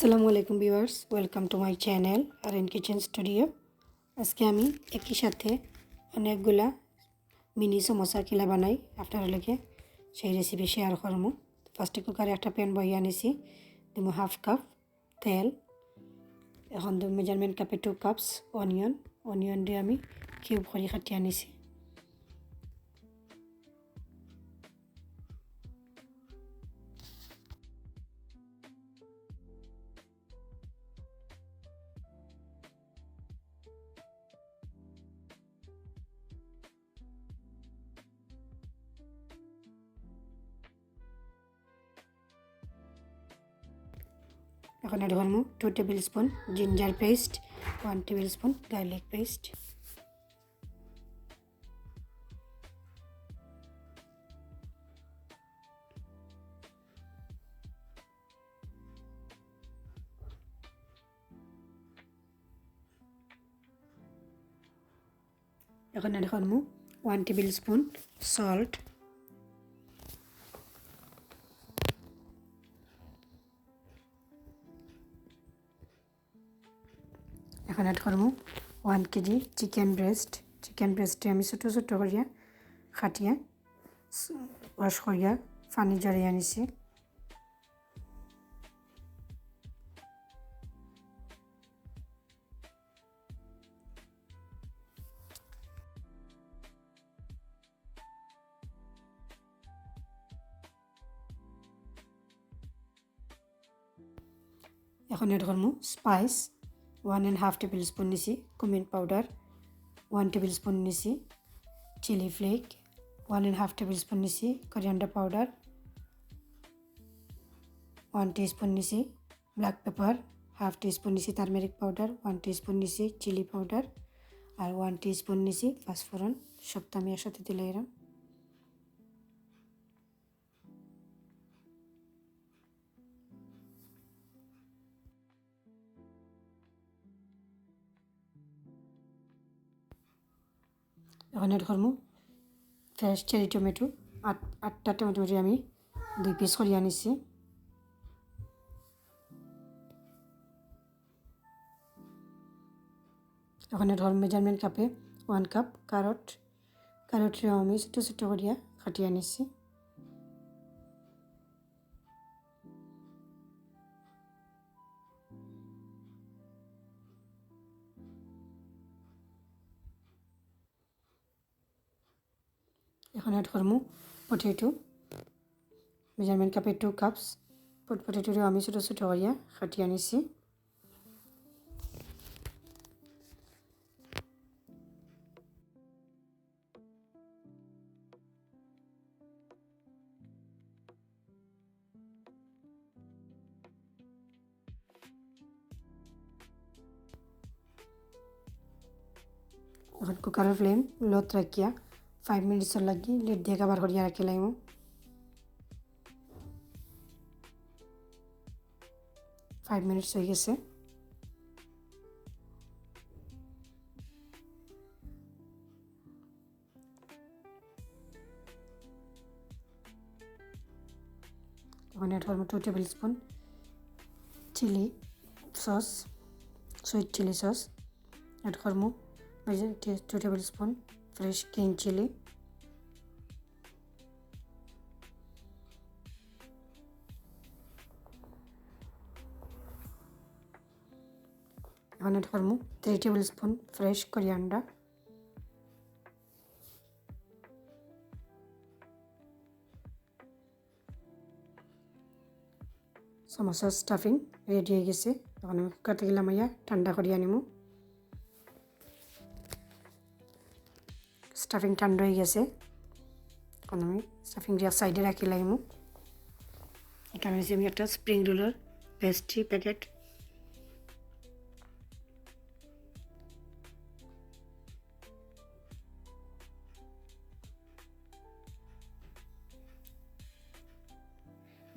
আসসালামু আলাইকুম viewers, welcome to my channel R N kitchen studio. আজকে আমি একই সাথে অনেকগুলা মিনি সমোসা কিলা বানাই আপনারা লেগে সেই রেসিপি শেয়ার করবো। ফার্স্টে কুকারে একটা প্যান বইয়া নিছি, দিব হাফ কাপ তেল। এখন মেজারমেন্ট কাপে 2 কাপস অনিয়ন দিয়ে আমি কিউব করে কাটিয়ে নিছি। এখন এড করবো 2 tablespoon ginger paste, 1 tablespoon garlic paste. এখন এড করবো 1 টেবিল স্পুন সল্ট, এখন এড করবো 1 কেজি চিকেন ব্রেস্টে আমি ছোটো ছোটো করিয়া কাটিয়া ওয়াশ করিয়া পানি জড়িয়ে আনিছি। এখন এড করবো স্পাইস 1.5 টেবিল স্পুন নিছি কুমিন পাউডার, 1 টেবিল স্পুন নিছি চিলি ফ্লেক, 1.5 টেবিল স্পুন নিছি কোরিয়ান্ডার পাউডার, 1 টিস্পুন নিছি ব্ল্যাক পেপার, হাফ টিস্পুন নিছি টারমেরিক পাউডার, 1 টিস্পুন নিছি চিলি পাউডার আর 1 টিস্পুন নিছি পাঁচফোড়ন। সবটা আমি একসাথে দিলে এরম। এখন এড করবো ফ্রেশ চেরি টমেটো, 8টা টমেটো আমি 2 পিস করে আনিছি। এখন এড করবো মেজারমেন্ট কাপে 1 কাপ ক্যারটরে আমি ছোটো ছোটো করিয়া কাটিয়ে আনিছি। এখন এড করবো পটেটো, মেজারমেন্ট কাপে 2 কাপস পটেটোরে আমি ছোটো ছোটো করিয়া কাটিয়ে আনিছি। এখন কুকারের ফ্লেম লোত রাখিয়া 5 মিনিটসের লাগি লিড দিয়ে কাবার করিয়া রাখি লাইম। ফাইভ মিনিটস হয়ে গেছে। এখন এড করবো 2 tablespoon chili sauce, sweet chili sauce. Add করবো 2 tablespoon fresh green chili, এখন এড করবো 3 টেবিল স্পুন ফ্রেশ কোরিয়ান্ডার। সমোসার স্টাফিং রেডি হয়ে গেছে। এখন আমি কুকার থেকে নামাইয়া ঠান্ডা করিয়া নিব। স্টাফিং ঠান্ডা হয়ে গেছে। এখন আমি স্টাফিং দিয়ে সাইডে রাখি লাইমু। এখানে আমি একটা স্প্রিং রোলের পেস্ট্রি প্যাকেট,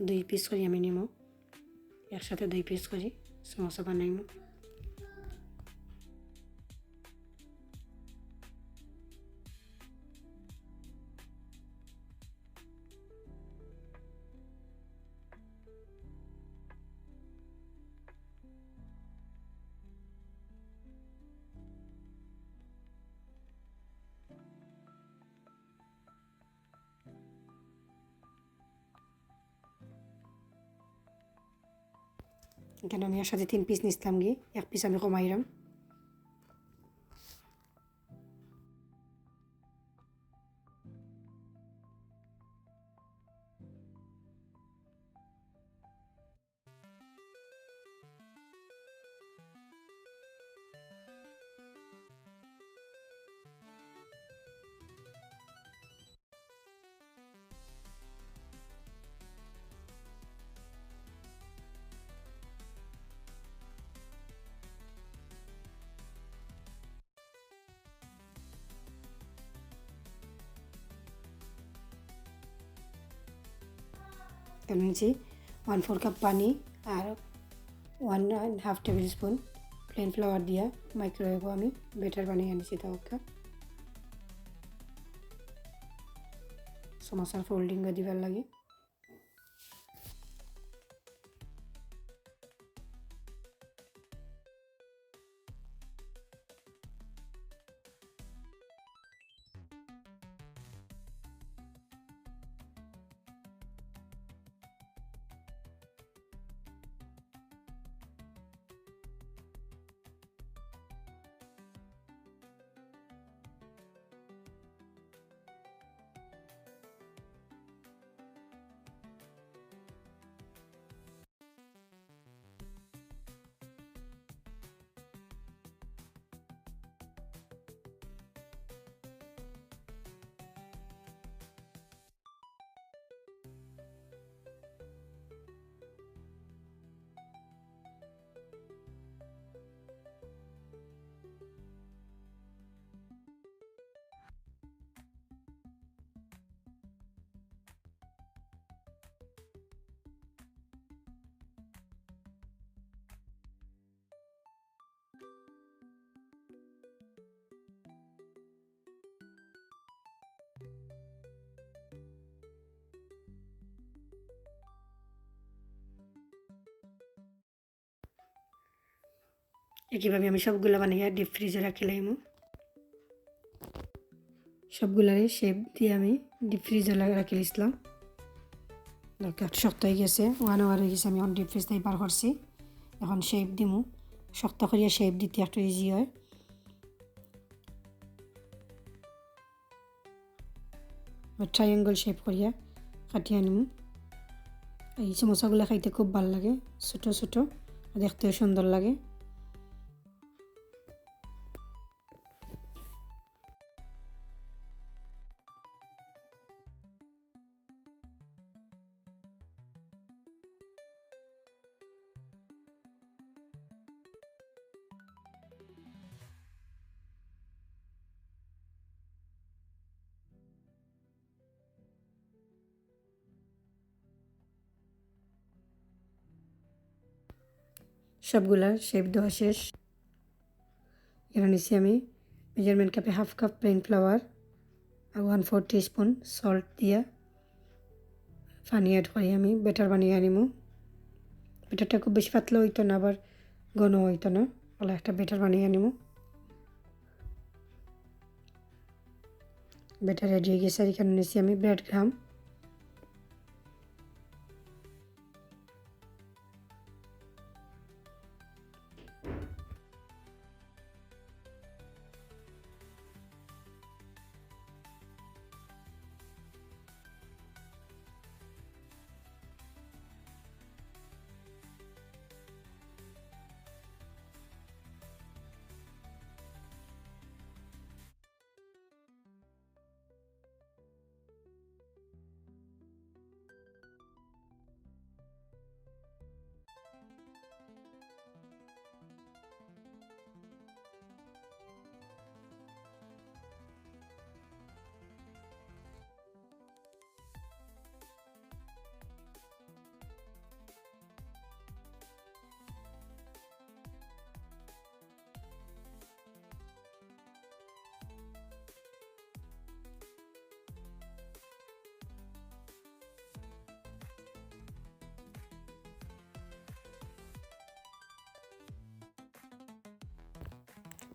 দুই পিস করে আমি নিব। একসাথে 2 পিস করে সমোসা বানাইব। এখানে আমি একসাথে 3 পিস নিছিলাম গিয়ে 1 পিস আমি কমাইলাম। এখানে নিচ্ছি 1/4 কাপ পানি আর 1.5 টেবিল স্পুন প্লেন ফ্লাওয়ার দিয়া মাইক্রোওয়েভে আমি ব্যাটার বানিয়ে আনিছি তাওকা সমোসার ফোল্ডিং দিবার লাগে। একইভাবে আমি সবগুলো বানিয়ে ডিপ ফ্রিজে রাখি লাইমু। সবগুলারে শেপ দিয়ে আমি ডিপ ফ্রিজে রাখি দিয়েছিলাম। শক্ত হয়ে গেছে 1 আওয়ার হয়ে গেছে আমি এখন ডিপ ফ্রিজ থেকে বার করছি। এখন শেপ দিমু, শক্ত করিয়া শেপ দিতে একটু ইজি হয়। ট্রায়াঙ্গল শেপ করিয়া কাটিয়ে নিমু। এই সমোসাগুলো খাইতে খুব ভালো লাগে, ছোটো ছোটো, দেখতেও সুন্দর লাগে। সবগুলা শেপ দেওয়া শেষ। এখানে নিচ্ছি আমি মেজারমেন্ট কাপে 1/2 কাপ প্লেন ফ্লাওয়ার আর 1/4 টিস্পুন সল্ট দিয়া পানি অ্যাড করি আমি ব্যাটার বানিয়ে আনিমু। ব্যাটারটা খুব বেশি পাতলা হইতো না, আবার ঘন হইতো না, ওলা একটা ব্যাটার বানিয়ে আনিমু। ব্যাটার রেডি হয়ে গেছে। আর এখানে নিচ্ছি আমি ব্রেড ক্রাম,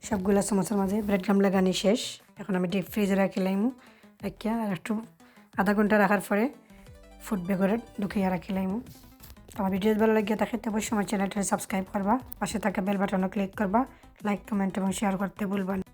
সবগুলা সমোসার মাঝে ব্রেড ক্রাম লাগানি শেষ। এখন আমি ডিপ ফ্রিজে রাখি লাইমু, রাখিয়া আর একটু আধা ঘন্টা রাখার পরে ফুড বেগরে ঢুকিয়ে রাখি লাইমু। আমার ভিডিও ভালো লাগে থাকে তো অবশ্যই আমার চ্যানেলটা সাবস্ক্রাইব করবা, পাশে থাকা বেল বাটনও ক্লিক করবা, লাইক কমেন্ট এবং শেয়ার করতে ভুলবা না।